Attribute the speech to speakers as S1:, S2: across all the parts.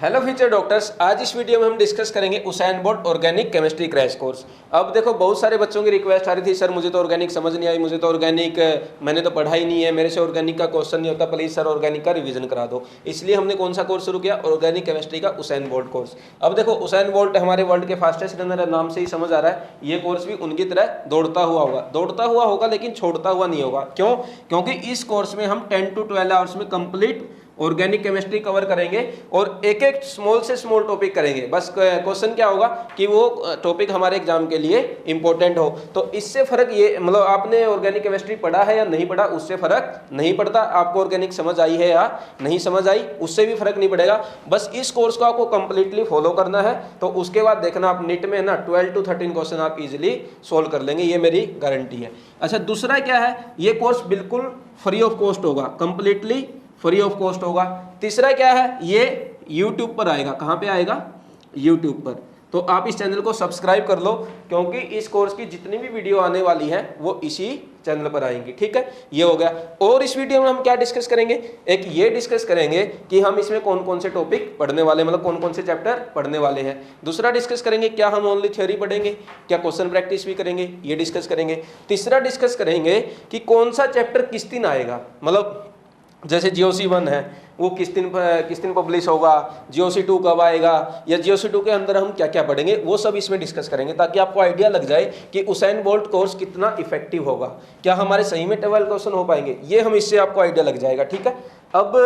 S1: Hello future doctors, आज इस video में हम डिस्कस करेंगे Usain bolt organic chemistry crash course. अब देखो, बहुत सारे बच्चों की रिक्वेस्ट आ रही थी, सर मुझे तो ऑर्गेनिक समझ नहीं आई, मुझे तो ऑर्गेनिक मैंने तो पढ़ा ही नहीं है, मेरे से ऑर्गेनिक का क्वेश्चन नहीं होता, प्लीज़ सर ऑर्गेनिक का रिवीजन करा दो। इसलिए हमने कौन सा कोर्स शुरू किया? ऑर्गेनिक केमिस्ट्री का उसेन बोल्ट कोर्स। अब देखो, उसेन बोल्ट हमारे वर्ल्ड के फास्टेस्ट रनर, नाम से ही समझ आ रहा है, ये कोर्स भी उनकी तरह दौड़ता हुआ होगा लेकिन छोड़ता हुआ नहीं होगा। क्यों? क्योंकि इस कोर्स में हम 10 to 12 आवर्स में कंप्लीट ऑर्गेनिक केमिस्ट्री कवर करेंगे और एक एक स्मॉल से स्मॉल टॉपिक करेंगे। बस क्वेश्चन क्या होगा कि वो टॉपिक हमारे एग्जाम के लिए इंपॉर्टेंट हो। तो इससे फर्क ये, मतलब आपने ऑर्गेनिक केमिस्ट्री पढ़ा है या नहीं पढ़ा, उससे फर्क नहीं पड़ता। आपको ऑर्गेनिक समझ आई है या नहीं समझ आई, उससे भी फर्क नहीं पड़ेगा। बस इस कोर्स को आपको कंप्लीटली फॉलो करना है। तो उसके बाद देखना, आप नीट में ना 12 to 13 क्वेश्चन आप इजिली सोल्व कर लेंगे, ये मेरी गारंटी है। अच्छा, दूसरा क्या है, ये कोर्स बिल्कुल फ्री ऑफ कॉस्ट होगा, कंप्लीटली फ्री ऑफ कॉस्ट होगा। तीसरा क्या है, ये YouTube पर आएगा। कहाँ पे आएगा? YouTube पर। तो आप इस चैनल को सब्सक्राइब कर लो, क्योंकि इस कोर्स की जितनी भी वीडियो आने वाली है वो इसी चैनल पर आएंगी। ठीक है, ये हो गया। और इस वीडियो में हम क्या डिस्कस करेंगे? एक ये डिस्कस करेंगे कि हम इसमें कौन कौन से टॉपिक पढ़ने वाले, मतलब कौन कौन से चैप्टर पढ़ने वाले हैं। दूसरा डिस्कस करेंगे, क्या हम ओनली थ्योरी पढ़ेंगे, क्या क्वेश्चन प्रैक्टिस भी करेंगे, ये डिस्कस करेंगे। तीसरा डिस्कस करेंगे कि कौन सा चैप्टर किस दिन आएगा, मतलब जैसे GOC 1 है वो किस दिन पब्लिश होगा, GOC 2 कब आएगा, या GOC 2 के अंदर हम क्या क्या पढ़ेंगे, वो सब इसमें डिस्कस करेंगे, ताकि आपको आइडिया लग जाए कि उसेन बोल्ट कोर्स कितना इफेक्टिव होगा, क्या हमारे सही में 12 क्वेश्चन हो पाएंगे, ये हम इससे आपको आइडिया लग जाएगा। ठीक है, अब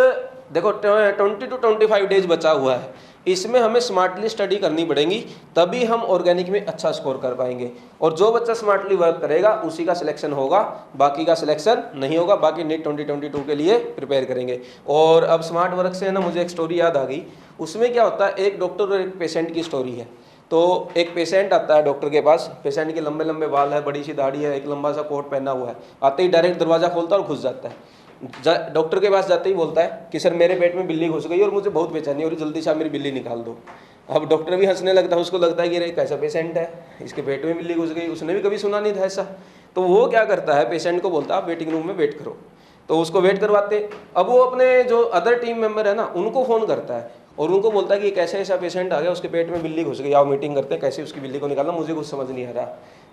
S1: देखो 20 to 25 डेज बचा हुआ है, इसमें हमें स्मार्टली स्टडी करनी पड़ेगी, तभी हम ऑर्गेनिक में अच्छा स्कोर कर पाएंगे। और जो बच्चा स्मार्टली वर्क करेगा उसी का सिलेक्शन होगा, बाकी का सिलेक्शन नहीं होगा। बाकी नीट 2022 के लिए प्रिपेयर करेंगे। और अब स्मार्ट वर्क से ना मुझे एक स्टोरी याद आ गई। उसमें क्या होता है, एक डॉक्टर और एक पेशेंट की स्टोरी है। तो एक पेशेंट आता है डॉक्टर के पास, पेशेंट के लंबे लंबे बाल है, बड़ी सी दाढ़ी है, एक लंबा सा कोट पहना हुआ है। आते ही डायरेक्ट दरवाजा खोलता है और घुस जाता है। डॉक्टर के पास जाते ही बोलता है कि सर मेरे पेट में बिल्ली घुस गई और मुझे बहुत बेचैनी हो रही, जल्दी से आप मेरी बिल्ली निकाल दो। अब डॉक्टर भी हंसने लगता है, उसको लगता है कि अरे कैसा पेशेंट है, इसके पेट में बिल्ली घुस गई, उसने भी कभी सुना नहीं था ऐसा। तो वो क्या करता है, पेशेंट को बोलता है आप वेटिंग रूम में वेट करो। तो उसको वेट करवाते। अब वो अपने जो अदर टीम मेंबर है ना, उनको फ़ोन करता है और उनको बोलता है कि कैसे ऐसा पेशेंट आ गया, उसके पेट में बिल्ली घुस गई, आओ मीटिंग करते हैं, कैसे उसकी बिल्ली को निकालना, मुझे कुछ समझ नहीं आ रहा।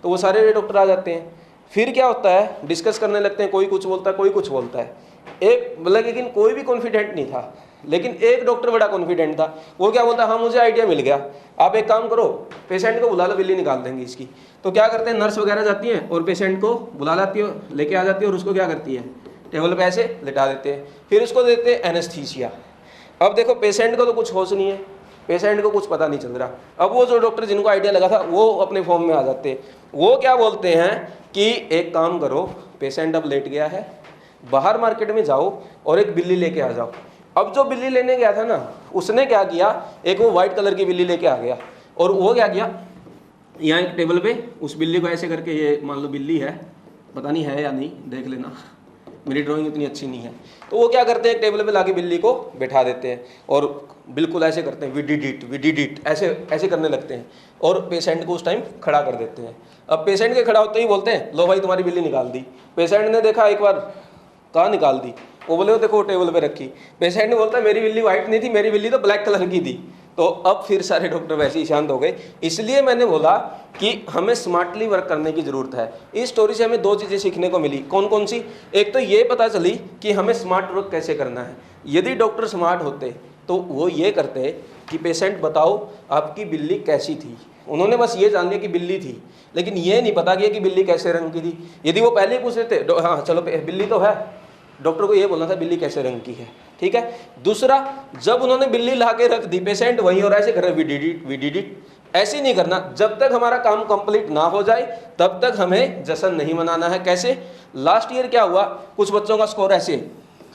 S1: तो वो सारे डॉक्टर आ जाते हैं। फिर क्या होता है, डिस्कस करने लगते हैं, कोई कुछ बोलता है, कोई कुछ बोलता है। एक मतलब, लेकिन कोई भी कॉन्फिडेंट नहीं था, लेकिन एक डॉक्टर बड़ा कॉन्फिडेंट था। वो क्या बोलता है, हाँ मुझे आइडिया मिल गया, आप एक काम करो, पेशेंट को बुला लो, बिल्ली निकाल देंगे इसकी। तो क्या करते हैं, नर्स वगैरह जाती हैं और पेशेंट को बुला लाती है, लेके आ जाती है, और उसको क्या करती है, टेबल पे ऐसे लिटा देते हैं। फिर उसको देते हैं एनेस्थीसिया। अब देखो, पेशेंट को तो कुछ होश नहीं है, पेशेंट को कुछ पता नहीं चल रहा। अब वो जो डॉक्टर जिनको आइडिया लगा था वो अपने फॉर्म में आ जाते हैं। वो क्या बोलते हैं कि एक काम करो, पेशेंट अब लेट गया है, बाहर मार्केट में जाओ और एक बिल्ली लेके आ जाओ। अब जो बिल्ली लेने गया था ना, उसने क्या किया, एक वो व्हाइट कलर की बिल्ली लेके आ गया। और वो क्या किया, यहाँ एक टेबल पे उस बिल्ली को ऐसे करके, ये मान लो बिल्ली है, पता नहीं है या नहीं, देख लेना, मेरी ड्राइंग इतनी अच्छी नहीं है। तो वो क्या करते हैं, एक टेबल पे लाके बिल्ली को बैठा देते हैं और बिल्कुल ऐसे करते हैं, वी डिड इट, ऐसे ऐसे करने लगते हैं, और पेशेंट को उस टाइम खड़ा कर देते हैं। अब पेशेंट के खड़ा होते ही बोलते हैं, लो भाई तुम्हारी बिल्ली निकाल दी। पेशेंट ने देखा एक बार, कहाँ निकाल दी, वो बोले वो देखो टेबल पे रखी। पेशेंट ने बोलता है मेरी बिल्ली व्हाइट नहीं थी, मेरी बिल्ली तो ब्लैक कलर की थी। तो अब फिर सारे डॉक्टर वैसे ही शांत हो गए। इसलिए मैंने बोला कि हमें स्मार्टली वर्क करने की ज़रूरत है। इस स्टोरी से हमें दो चीज़ें सीखने को मिली। कौन कौन सी? एक तो ये पता चली कि हमें स्मार्ट वर्क कैसे करना है। यदि डॉक्टर स्मार्ट होते तो वो ये करते कि पेशेंट बताओ आपकी बिल्ली कैसी थी। उन्होंने बस ये जान लिया कि बिल्ली थी, लेकिन ये नहीं पता कि बिल्ली कैसे रंग की थी। यदि वो पहले ही पूछ लेते, हाँ चलो बिल्ली तो है, डॉक्टर को ये बोलना था बिल्ली कैसे रंग की है। ठीक है। दूसरा, जब उन्होंने बिल्ली ला के रख दी, पेशेंट वहीं और ऐसे कर रहे, वी डिड इट, ऐसे नहीं करना। जब तक हमारा काम कंप्लीट ना हो जाए तब तक हमें जश्न नहीं मनाना है। कैसे? लास्ट ईयर क्या हुआ, कुछ बच्चों का स्कोर ऐसे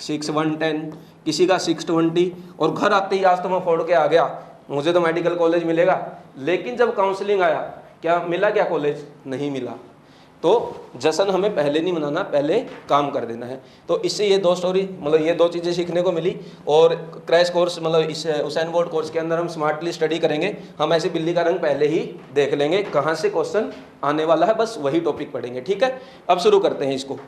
S1: 6-1-10, किसी का 6-20, और घर आते ही आज तो मैं फोड़ के आ गया, मुझे तो मेडिकल कॉलेज मिलेगा। लेकिन जब काउंसलिंग आया, क्या मिला, क्या कॉलेज नहीं मिला। तो जश्न हमें पहले नहीं मनाना, पहले काम कर देना है। तो इससे ये दो स्टोरी, मतलब ये दो चीज़ें सीखने को मिली। और क्रैश कोर्स, मतलब इस उसेन बोल्ट कोर्स के अंदर हम स्मार्टली स्टडी करेंगे। हम ऐसे बिल्ली का रंग पहले ही देख लेंगे, कहाँ से क्वेश्चन आने वाला है, बस वही टॉपिक पढ़ेंगे। ठीक है, अब शुरू करते हैं इसको।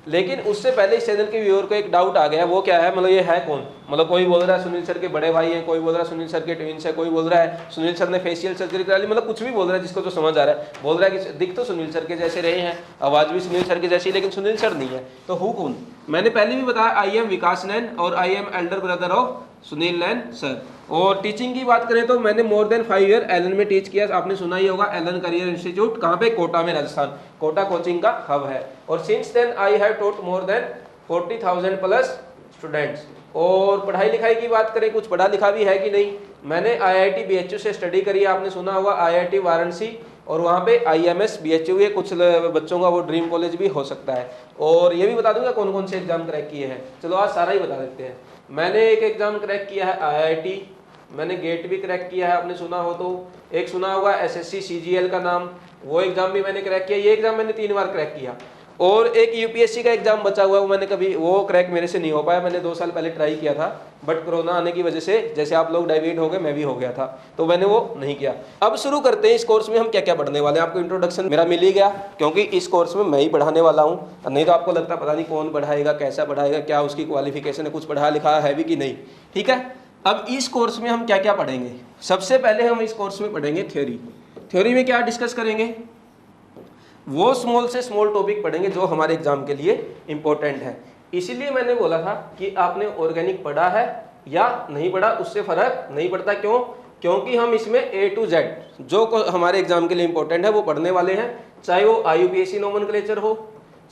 S1: लेकिन उससे पहले इस चैनल के व्यूअर को एक डाउट आ गया, वो क्या है, मतलब ये है कौन, मतलब कोई बोल रहा है सुनील सर के बड़े भाई हैं, कोई बोल रहा है सुनील सर के ट्विंस है, कोई बोल रहा है सुनील सर ने फेशियल सर्जरी करा ली, मतलब कुछ भी बोल रहा है जिसको तो समझ आ रहा है। बोल रहा है कि दिख तो सुनील सर के जैसे रहे हैं, आवाज़ भी सुनील सर की जैसी, लेकिन सुनील सर नहीं है, तो हूँ कौन। मैंने पहले भी बताया आई एम विकास नैन और I am elder brother of Sunil Nain sir. और टीचिंग की बात करें तो मैंने मोर देन 5 ईयर एलन में टीच किया, आपने सुना ही होगा एलन करियर इंस्टीट्यूट, कहाँ पे, कोटा में, राजस्थान। कोटा कोचिंग का हब है। और since then I have taught more than 40,000 plus students. और पढ़ाई लिखाई की बात करें, कुछ पढ़ा लिखा भी है कि नहीं, मैंने IIT BHU से स्टडी करी है, आपने सुना होगा IIT वाराणसी, और वहाँ पे IMS BHU है, कुछ बच्चों का वो ड्रीम कॉलेज भी हो सकता है। और ये भी बता दूंगा कौन कौन से एग्जाम क्रैक किए हैं, चलो आज सारा ही बता देते हैं। मैंने एक एग्जाम क्रैक किया है IIT, मैंने गेट भी क्रैक किया है, आपने सुना हो तो। एक सुना होगा SSC CGL का नाम, वो एग्जाम भी मैंने क्रैक किया, ये एग्जाम मैंने 3 बार क्रैक किया। और एक UPSC का एग्जाम बचा हुआ है, वो मैंने कभी, वो क्रैक मेरे से नहीं हो पाया, मैंने 2 साल पहले ट्राई किया था, बट कोरोना आने की वजह से जैसे आप लोग डाइवर्ट हो गए, मैं भी हो गया था, तो मैंने वो नहीं किया। अब शुरू करते हैं इस कोर्स में हम क्या क्या पढ़ने वाले हैं। आपको इंट्रोडक्शन मेरा मिल ही गया, क्योंकि इस कोर्स में मैं ही पढ़ाने वाला हूँ, नहीं तो आपको लगता पता नहीं कौन पढ़ाएगा, कैसा पढ़ाएगा, क्या उसकी क्वालिफिकेशन है, कुछ पढ़ा लिखा है भी कि नहीं। ठीक है, अब इस कोर्स में हम क्या क्या पढ़ेंगे। सबसे पहले हम इस कोर्स में पढ़ेंगे थ्योरी। थ्योरी में क्या डिस्कस करेंगे, वो स्मॉल से स्मॉल टॉपिक पढ़ेंगे जो हमारे एग्जाम के लिए इंपॉर्टेंट है। इसीलिए मैंने बोला था कि आपने ऑर्गेनिक पढ़ा है या नहीं पढ़ा, उससे फर्क नहीं पड़ता। क्यों? क्योंकि हम इसमें A to Z जो हमारे एग्जाम के लिए इंपॉर्टेंट है वो पढ़ने वाले हैं, चाहे वो IUPAC नोमेनक्लेचर हो,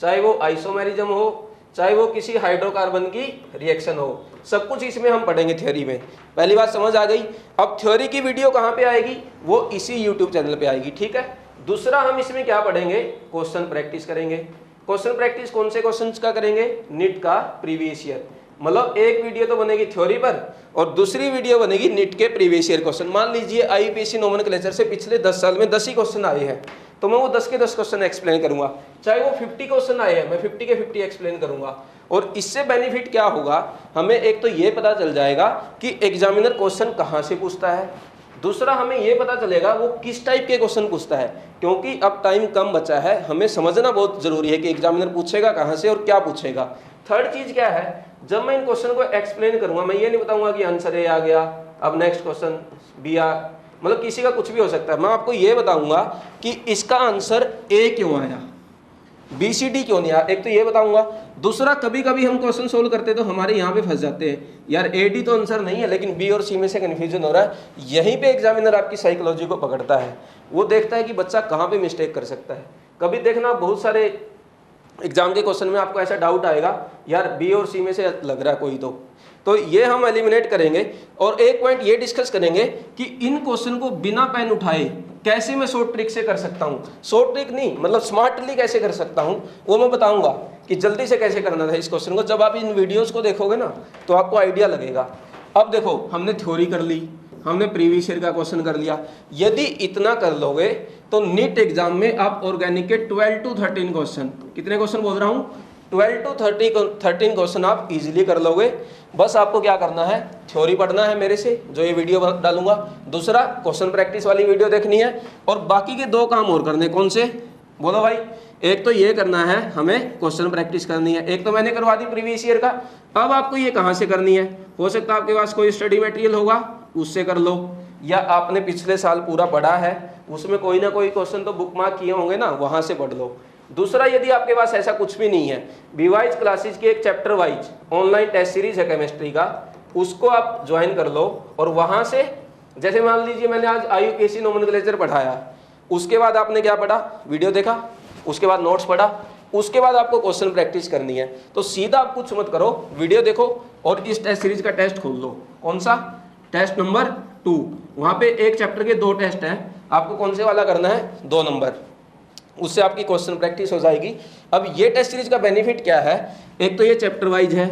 S1: चाहे वो आइसोमेरिज्म हो, चाहे वो किसी हाइड्रोकार्बन की रिएक्शन हो, सब कुछ इसमें हम पढ़ेंगे थ्योरी में। पहली बात समझ आ गई। अब थ्योरी की वीडियो कहाँ पे आएगी, वो इसी YouTube चैनल पे आएगी। ठीक है, दूसरा हम इसमें क्या पढ़ेंगे, क्वेश्चन प्रैक्टिस करेंगे। क्वेश्चन प्रैक्टिस कौन से क्वेश्चंस का करेंगे, नीट का प्रीवियस ईयर, मतलब एक वीडियो तो बनेगी थ्योरी पर और दूसरी वीडियो बनेगी नीट के प्रीवियस ईयर क्वेश्चन। मान लीजिए IUPAC नोमेनक्लेचर से पिछले 10 साल में 10 ही क्वेश्चन आए हैं, तो मैं वो 10 के 10 क्वेश्चन एक्सप्लेन करूंगा। चाहे वो 50 क्वेश्चन आए हैं, मैं 50 के 50 एक्सप्लेन करूंगा। और इससे बेनिफिट क्या होगा, हमें एक तो ये पता चल जाएगा कि एग्जामिनर क्वेश्चन कहाँ से पूछता है, दूसरा हमें ये पता चलेगा वो किस टाइप के क्वेश्चन पूछता है, क्योंकि अब टाइम कम बचा है, हमें समझना बहुत जरूरी है कि एग्जामिनर पूछेगा कहाँ से और क्या पूछेगा। थर्ड चीज क्या है, जब मैं इन क्वेश्चन को एक्सप्लेन करूंगा, मैं ये नहीं बताऊंगा कि आंसर ए आ गया, अब नेक्स्ट क्वेश्चन बी आ, मतलब किसी का कुछ भी हो सकता है। मैं आपको ये बताऊंगा कि इसका आंसर ए क्यों आया, BCD क्यों नहीं आया, एक तो ये बताऊंगा। दूसरा, कभी कभी हम क्वेश्चन सोल्व करते तो हमारे यहाँ पे फंस जाते हैं, यार AD तो आंसर नहीं है लेकिन B और C में से कन्फ्यूजन हो रहा है। यहीं पे एग्जामिनर आपकी साइकोलॉजी को पकड़ता है, वो देखता है कि बच्चा कहाँ पे मिस्टेक कर सकता है। कभी देखना बहुत सारे एग्जाम के क्वेश्चन में आपको ऐसा डाउट आएगा, यार B और C में से लग रहा है कोई, तो ये हम एलिमिनेट करेंगे। और एक पॉइंट ये डिस्कस करेंगे कि इन क्वेश्चन को बिना पेन उठाए कैसे मैं शॉर्ट ट्रिक से कर सकता हूँ, शॉर्ट ट्रिक नहीं मतलब स्मार्टली कैसे कर सकता हूँ, वो मैं बताऊंगा कि जल्दी से कैसे करना था इस क्वेश्चन को। जब आप इन वीडियोस को देखोगे ना तो आपको आइडिया लगेगा। अब देखो, हमने थ्योरी कर ली, हमने प्रीवियस ईयर का क्वेश्चन कर लिया। यदि इतना कर लोगे तो नीट एग्जाम में आप ऑर्गेनिक के 12 to 13 क्वेश्चन, कितने क्वेश्चन बोल रहा हूँ, 12 to 13 क्वेश्चन आप इजीली कर लोगे। बस आपको क्या करना है, थ्योरी पढ़ना है मेरे से, जो ये वीडियो डालूंगा, दूसरा क्वेश्चन प्रैक्टिस वाली वीडियो देखनी है, और बाकी के 2 काम और करने। कौन से, बोलो भाई। एक तो ये करना है, हमें क्वेश्चन प्रैक्टिस करनी है, एक तो मैंने करवा दी प्रीवियस ईयर का। अब आपको ये कहाँ से करनी है, हो सकता है आपके पास कोई स्टडी मटेरियल होगा उससे कर लो, या आपने पिछले साल पूरा पढ़ा है उसमें कोई ना कोई क्वेश्चन तो बुक मार्क किए होंगे ना, वहाँ से पढ़ लो। दूसरा, यदि आपके पास ऐसा कुछ भी नहीं है, बीवाइज क्लासेज की एक chapter wise online test series है केमिस्ट्री का, उसको आप ज्वाइन कर लो। और वहाँ से, जैसे मान लीजिए मैंने आज IUPAC नोमेनक्लेचर पढ़ाया, उसके बाद आपने क्या पढ़ा, वीडियो देखा, उसके बाद नोट्स पढ़ा, उसके बाद आपको क्वेश्चन प्रैक्टिस करनी है। तो सीधा आप कुछ मत करो, वीडियो देखो और इस टेस्ट सीरीज का टेस्ट खोल लो। कौन सा, टेस्ट नंबर 2, वहाँ पे एक चैप्टर के 2 टेस्ट हैं, आपको कौन से वाला करना है, 2 नंबर, उससे आपकी क्वेश्चन प्रैक्टिस हो जाएगी। अब ये टेस्ट सीरीज का बेनिफिट क्या है, एक तो ये चैप्टर वाइज है,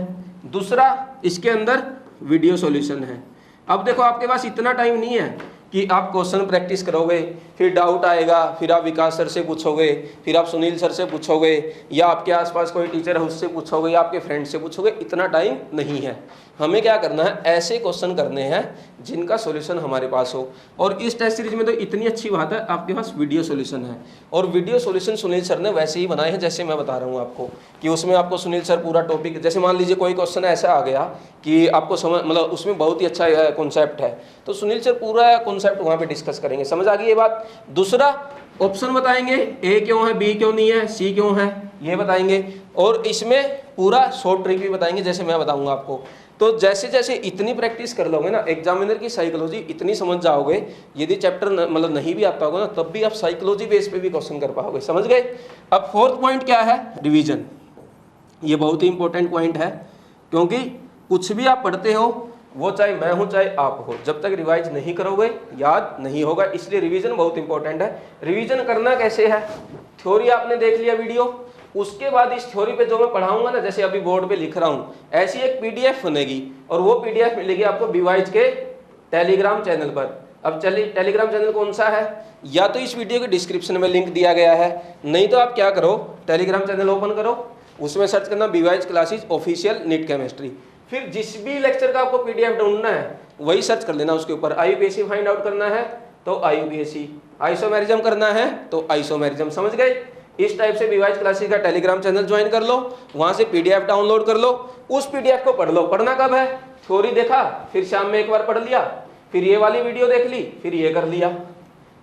S1: दूसरा इसके अंदर वीडियो सॉल्यूशन है। अब देखो आपके पास इतना टाइम नहीं है कि आप क्वेश्चन प्रैक्टिस करोगे, फिर डाउट आएगा, फिर आप विकास सर से पूछोगे, फिर आप सुनील सर से पूछोगे, या आपके आसपास कोई टीचर है उससे पूछोगे, या आपके फ्रेंड से पूछोगे, इतना टाइम नहीं है। हमें क्या करना है, ऐसे क्वेश्चन करने हैं जिनका सॉल्यूशन हमारे पास हो। और इस टेस्ट सीरीज में तो इतनी अच्छी बात है, आपके पास वीडियो सॉल्यूशन है, और वीडियो सॉल्यूशन सुनील सर ने वैसे ही बनाए हैं जैसे मैं बता रहा हूँ आपको, कि उसमें आपको सुनील सर पूरा टॉपिक, जैसे मान लीजिए कोई क्वेश्चन ऐसा आ गया कि आपको समझ, मतलब उसमें बहुत ही अच्छा कॉन्सेप्ट है, तो सुनील सर पूरा कॉन्सेप्ट वहाँ पे डिस्कस करेंगे। समझ आ गई ये बात। दूसरा ऑप्शन बताएंगे, ए क्यों है, बी क्यों नहीं है, सी क्यों है, ये बताएंगे, और इसमें पूरा शॉर्ट ट्रिक भी बताएंगे जैसे मैं बताऊंगा आपको। तो जैसे जैसे इतनी प्रैक्टिस कर लोगे ना, एग्जामिनर की साइकोलॉजी इतनी समझ जाओगे, यदि चैप्टर मतलब नहीं भी आता होगा ना, तब भी आप साइकोलॉजी बेस पे भी क्वेश्चन कर पाओगे। समझ गए। अब फोर्थ पॉइंट क्या है, रिवीजन। ये बहुत ही इंपॉर्टेंट पॉइंट है, क्योंकि कुछ भी आप पढ़ते हो, वो चाहे मैं हूं चाहे आप हो, जब तक रिवाइज नहीं करोगे याद नहीं होगा, इसलिए रिवीजन बहुत इंपॉर्टेंट है। रिवीजन करना कैसे है, थ्योरी आपने देख लिया वीडियो, उसके बाद इस थ्योरी पे जो मैं पढ़ाऊंगा ना, जैसे अभी बोर्ड पे लिख रहा हूं, ऐसी एक पीडीएफ बनेगी, और वो पीडीएफ मिलेगी आपको बीवाइज के टेलीग्राम चैनल पर। अब चलिए, टेलीग्राम चैनल कौन सा है, या तो इस वीडियो के डिस्क्रिप्शन में लिंक दिया गया है, नहीं तो आप क्या करो, टेलीग्राम चैनल ओपन करो, उसमें सर्च करना बीवाइज क्लासेस ऑफिशियल नीट केमिस्ट्री, फिर जिस भी लेक्चर का आपको पीडीएफ ढूंढना है वही सर्च कर लेना। उसके ऊपर आईयूपीएससी फाइंड आउट करना है तो आईयूपीएससी, आइसोमेरिज्म करना है तो आइसोमेरिज्म। समझ गए। इस टाइप से बीवाइज क्लासेस का टेलीग्राम चैनल ज्वाइन कर लो, वहां से पीडीएफ डाउनलोड कर लो, उस पीडीएफ को पढ़ लो। पढ़ना कब है, थ्योरी देखा, फिर शाम में एक बार पढ़ लिया, फिर ये वाली वीडियो देख ली, फिर ये कर लिया।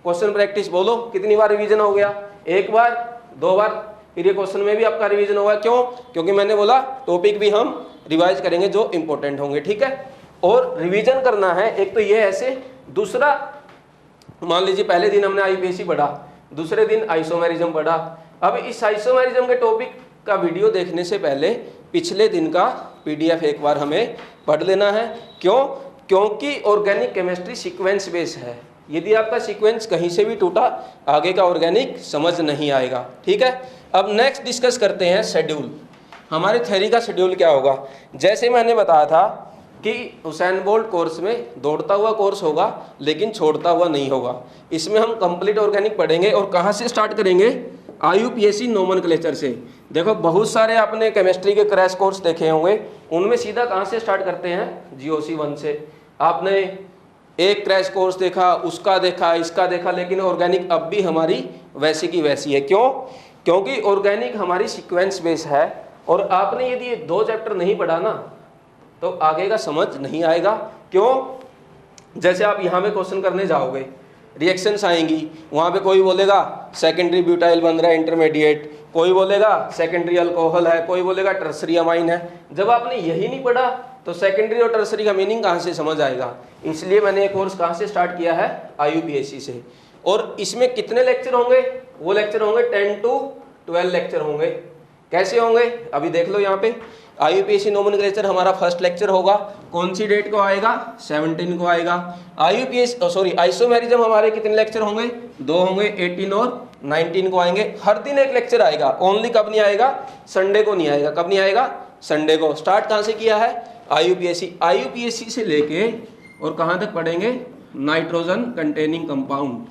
S1: क्वेश्चन प्रैक्टिस बोलो कितनी बार रिवीजन हो गया, एक बार, दो बार, फिर ये क्वेश्चन में भी आपका रिवीजन होगा। क्यों, क्योंकि मैंने बोला टॉपिक भी हम रिवाइज करेंगे जो इंपॉर्टेंट होंगे। ठीक है। और रिवीजन करना है, एक तो ये ऐसे, दूसरा मान लीजिए पहले दिन हमने आईयूपीएससी पढ़ा, दूसरे दिन आइसोमेरिज्म पढ़ा। अब इस आइसोमेरिज्म के टॉपिक का वीडियो देखने से पहले पिछले दिन का पीडीएफ एक बार हमें पढ़ लेना है। क्यों, क्योंकि ऑर्गेनिक केमिस्ट्री सीक्वेंस बेस है, यदि आपका सीक्वेंस कहीं से भी टूटा, आगे का ऑर्गेनिक समझ नहीं आएगा। ठीक है। अब नेक्स्ट डिस्कस करते हैं शेड्यूल। हमारे थ्योरी का शेड्यूल क्या होगा, जैसे मैंने बताया था कि उसेन बोल्ट कोर्स में दौड़ता हुआ कोर्स होगा, लेकिन छोड़ता हुआ नहीं होगा। इसमें हम कंप्लीट ऑर्गेनिक पढ़ेंगे, और कहाँ से स्टार्ट करेंगे, आईयूपीएससी नोमेनक्लेचर से। देखो बहुत सारे आपने केमिस्ट्री के क्रैश कोर्स देखे होंगे, उनमें सीधा कहाँ से स्टार्ट करते हैं, जीओसी 1 से। आपने एक क्रैश कोर्स देखा, उसका देखा, इसका देखा, लेकिन ऑर्गेनिक अब भी हमारी वैसी की वैसी है। क्यों, क्योंकि ऑर्गेनिक हमारी सीक्वेंस बेस है, और आपने यदि ये 2 चैप्टर नहीं पढ़ा ना, तो आगे का समझ नहीं आएगा। क्यों, जैसे आप यहाँ पे क्वेश्चन करने जाओगे, रिएक्शंस आएंगी, वहाँ पे कोई बोलेगा सेकेंडरी ब्यूटाइल बन रहा है इंटरमीडिएट, कोई बोलेगा सेकेंडरी अल्कोहल है, कोई बोलेगा टर्सरी अमाइन है। जब आपने यही नहीं पढ़ा तो सेकेंडरी और टर्सरी का मीनिंग कहाँ से समझ आएगा। इसलिए मैंने ये कोर्स कहाँ से स्टार्ट किया है, आईयूपीएससी से। और इसमें कितने लेक्चर होंगे, वो लेक्चर होंगे 10 to 12 लेक्चर होंगे। कैसे होंगे, अभी देख लो यहाँ पे। आईयूपीएससी नोमेनक्लेचर हमारा फर्स्ट लेक्चर होगा, कौन सी डेट को आएगा, 17 को आएगा। आइसोमेरिज्म हमारे कितने लेक्चर होंगे, 2 होंगे, 18 और 19 को आएंगे। हर दिन एक लेक्चर आएगा, ओनली कब नहीं आएगा, संडे को नहीं आएगा। कब नहीं आएगा, संडे को। स्टार्ट कहाँ से किया है, आईयूपीएससी से लेके और कहाँ तक पढ़ेंगे, nitrogen containing compound,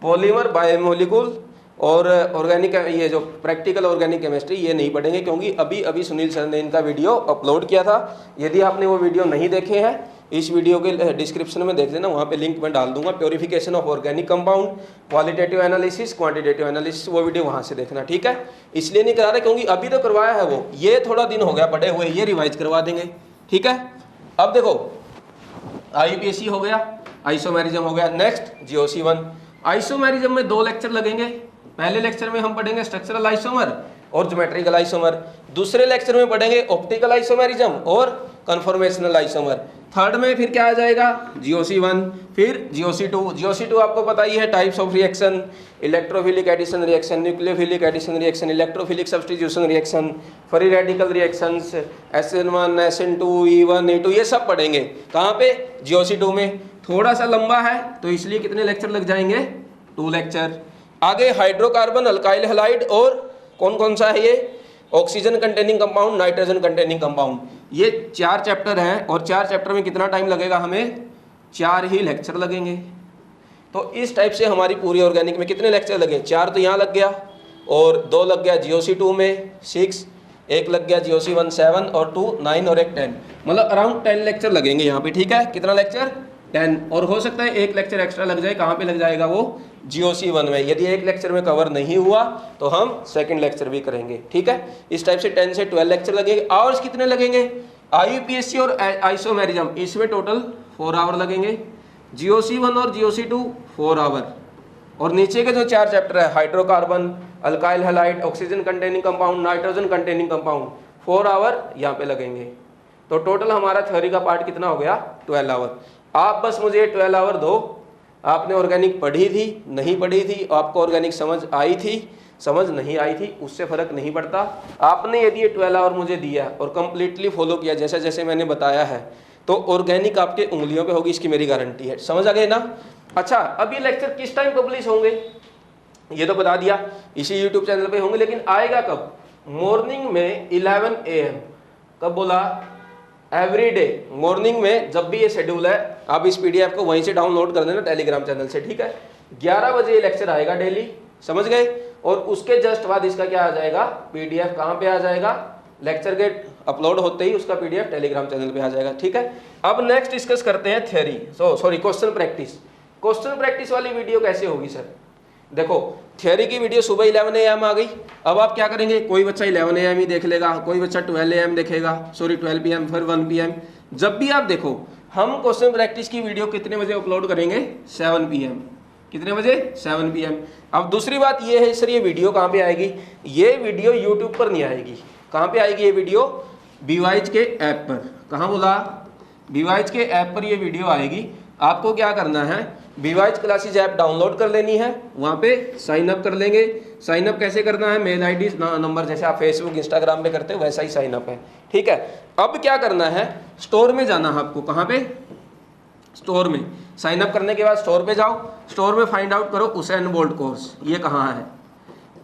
S1: polymer, biomolecule और ऑर्गेनिक, ये जो प्रैक्टिकल ऑर्गेनिक केमिस्ट्री, ये नहीं पढ़ेंगे, क्योंकि अभी अभी सुनील सर ने इनका वीडियो अपलोड किया था। यदि आपने वो वीडियो नहीं देखे हैं, इस वीडियो के डिस्क्रिप्शन में देख लेना, वहाँ पे लिंक मैं डाल दूंगा। Purification of organic compound, qualitative analysis, quantitative analysis, वो वीडियो वहाँ से देखना। ठीक है। इसलिए नहीं करा रहे क्योंकि अभी तो करवाया है वो, ये थोड़ा दिन हो गया पढ़े हुए, ये रिवाइज करवा देंगे। ठीक है। अब देखो आईयूपीएससी हो गया, आइसोमेरिज्म हो गया, नेक्स्ट जीओसी 1। आइसोमेरिज्म में 2 लेक्चर लगेंगे। पहले लेक्चर में हम पढ़ेंगे स्ट्रक्चरल आइसोमर और ज्योमेट्रिकल आइसोमर, दूसरे लेक्चर में पढ़ेंगे ऑप्टिकल आइसोमेरिज्म और कन्फॉर्मेशनल आइसोमर। थर्ड में फिर क्या आ जाएगा, जीओसी 1, फिर जीओसी 2। जीओसी 2 आपको पता ही है, types of reaction, electrophilic addition reaction, nucleophilic addition reaction, electrophilic substitution reaction, free radical reactions, SN1, SN2, E1, E2, ये सब पढ़ेंगे। कहाँ पे, जीओसी 2 में। थोड़ा सा लंबा है तो इसलिए कितने लेक्चर लग जाएंगे, 2 लेक्चर। आगे हाइड्रोकार्बन, अल्काइल हैलाइड और कौन कौन सा है ये, oxygen containing compound, nitrogen containing compound. ये 4 चैप्टर हैं, और 4 चैप्टर में कितना टाइम लगेगा हमें, 4 ही लेक्चर लगेंगे। तो इस टाइप से हमारी पूरी ऑर्गेनिक में कितने लेक्चर लगे, 4 तो यहाँ लग गया और 2 लग गया GOC2 में 6, एक लग गया GOC1 7 और 2 9 और एक 10, मतलब अराउंड 10 लेक्चर लगेंगे यहाँ पे। ठीक है, कितना लेक्चर 10, और हो सकता है एक लेक्चर एक्स्ट्रा लग जाए। कहाँ पे लग जाएगा वो, GOC1 में। यदि एक लेक्चर में कवर नहीं हुआ तो हम सेकंड लेक्चर भी करेंगे। ठीक है, इस टाइप से 10 से 12 लेक्चर लगेंगे। आवर्स कितने लगेंगे, IUPAC और आइसोमेरिज्म इसमें टोटल 4 आवर लगेंगे, GOC1 और GOC2 4 आवर, और नीचे के जो 4 चैप्टर है hydrocarbon, alkyl halide, oxygen containing compound, nitrogen containing compound, 4 hour यहाँ पे लगेंगे। तो टोटल हमारा थ्योरी का पार्ट कितना हो गया, 12 आवर। आप बस मुझे 12 आवर दो, आपने ऑर्गेनिक पढ़ी थी नहीं पढ़ी थी, आपको ऑर्गेनिक समझ आई थी समझ नहीं आई थी, उससे फर्क नहीं पड़ता। आपने यदि ये 12 आवर मुझे दिया और कंप्लीटली फॉलो किया जैसे जैसे मैंने बताया है, तो ऑर्गेनिक आपके उंगलियों पे होगी, इसकी मेरी गारंटी है। समझ आ गए ना। अच्छा, अब ये लेक्चर किस टाइम पब्लिश होंगे ये तो बता दिया, इसी यूट्यूब चैनल पे होंगे, लेकिन आएगा कब, मॉर्निंग में 11 AM। कब बोला, एवरीडे मॉर्निंग में। जब भी ये शेड्यूल है, आप इस PDF को वहीं से डाउनलोड कर देना टेलीग्राम चैनल से। ठीक है, 11 बजे ये लेक्चर आएगा डेली, समझ गए। और उसके जस्ट बाद इसका क्या आ जाएगा, PDF कहाँ पे आ जाएगा, लेक्चर के अपलोड होते ही उसका PDF टेलीग्राम चैनल पे आ जाएगा। ठीक है, अब नेक्स्ट डिस्कस करते हैं theory, question practice. Question practice वाली वीडियो कैसे होगी सर, देखो थ्योरी की वीडियो सुबह 11 AM आ गई। अब आप क्या करेंगे, कोई बच्चा 11 AM ही देख लेगा, कोई बच्चा 12 AM देखेगा, 12 PM, फिर 1 PM। जब भी आप देखो, हम क्वेश्चन प्रैक्टिस की वीडियो कितने बजे अपलोड करेंगे, 7 PM। कितने बजे, 7 PM। अब दूसरी बात ये है सर, ये वीडियो कहाँ पे आएगी, ये वीडियो यूट्यूब पर नहीं आएगी। कहाँ पे आएगी ये वीडियो, BYH के ऐप पर। कहाँ बोला, BYH के ऐप पर ये वीडियो आएगी। आपको क्या करना है, BYH क्लासेज ऐप डाउनलोड कर लेनी है, वहाँ पे साइन अप कर लेंगे। साइन अप कैसे करना है, मेल ID नंबर जैसे आप फेसबुक इंस्टाग्राम पे करते हो वैसा ही साइन अप है। ठीक है, अब क्या करना है, स्टोर में जाना है आपको। कहाँ पे, स्टोर में। साइन अप करने के बाद स्टोर पे जाओ, स्टोर में फाइंड आउट करो उसेन बोल्ट कोर्स, ये कहाँ है,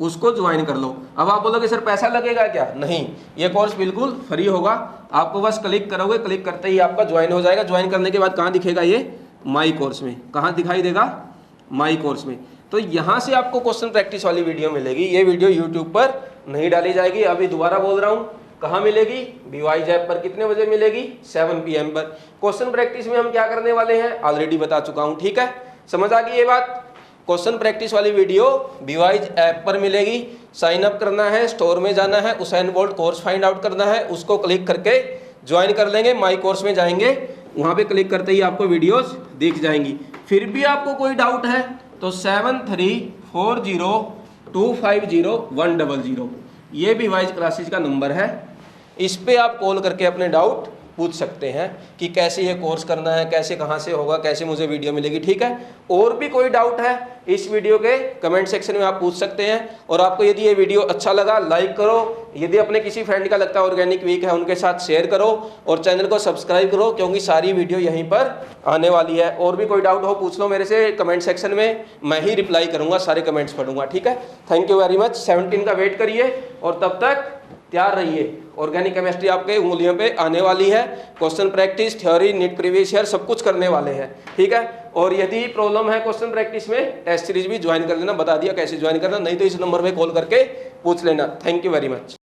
S1: उसको ज्वाइन कर लो। अब आप बोलोगे सर पैसा लगेगा क्या, नहीं, ये कोर्स बिल्कुल फ्री होगा। आपको बस क्लिक करोगे, क्लिक करते ही आपका ज्वाइन हो जाएगा। ज्वाइन करने के बाद कहाँ दिखेगा, ये माई कोर्स में। कहाँ दिखाई देगा, माई कोर्स में। तो यहाँ से आपको क्वेश्चन प्रैक्टिस वाली वीडियो मिलेगी। ये वीडियो यूट्यूब पर नहीं डाली जाएगी। अभी दोबारा बोल रहा हूँ, कहाँ मिलेगी, BYH ऐप पर। कितने बजे मिलेगी, 7 PM पर। क्वेश्चन प्रैक्टिस में हम क्या करने वाले हैं, ऑलरेडी बता चुका हूँ। ठीक है, समझ आ गई ये बात। क्वेश्चन प्रैक्टिस वाली वीडियो BYH ऐप पर मिलेगी। साइन अप करना है, स्टोर में जाना है, Usain bolt course find out करना है, उसको क्लिक करके ज्वाइन कर लेंगे। माई कोर्स में जाएंगे, वहाँ पे क्लिक करते ही आपको वीडियोस दिख जाएंगी। फिर भी आपको कोई डाउट है तो 7340250100 ये BYH क्लासेज का नंबर है। इस पे आप कॉल करके अपने डाउट पूछ सकते हैं कि कैसे ये कोर्स करना है, कैसे कहाँ से होगा, कैसे मुझे वीडियो मिलेगी। ठीक है, और भी कोई डाउट है इस वीडियो के कमेंट सेक्शन में आप पूछ सकते हैं। और आपको यदि ये वीडियो अच्छा लगा लाइक करो, यदि अपने किसी फ्रेंड का लगता है ऑर्गेनिक वीक है उनके साथ शेयर करो, और चैनल को सब्सक्राइब करो, क्योंकि सारी वीडियो यहीं पर आने वाली है। और भी कोई डाउट हो पूछ लो मेरे से कमेंट सेक्शन में, मैं ही रिप्लाई करूँगा, सारे कमेंट्स पढ़ूंगा। ठीक है, थैंक यू वेरी मच। 17 का वेट करिए और तब तक तैयार रहिए। ऑर्गेनिक केमिस्ट्री आपके उंगलियों पे आने वाली है। Question practice, theory, NEET previous year सब कुछ करने वाले हैं। ठीक है, और यदि प्रॉब्लम है क्वेश्चन प्रैक्टिस में, टेस्ट सीरीज भी ज्वाइन कर लेना। बता दिया कैसे ज्वाइन करना, नहीं तो इस नंबर पे कॉल करके पूछ लेना। Thank you very much.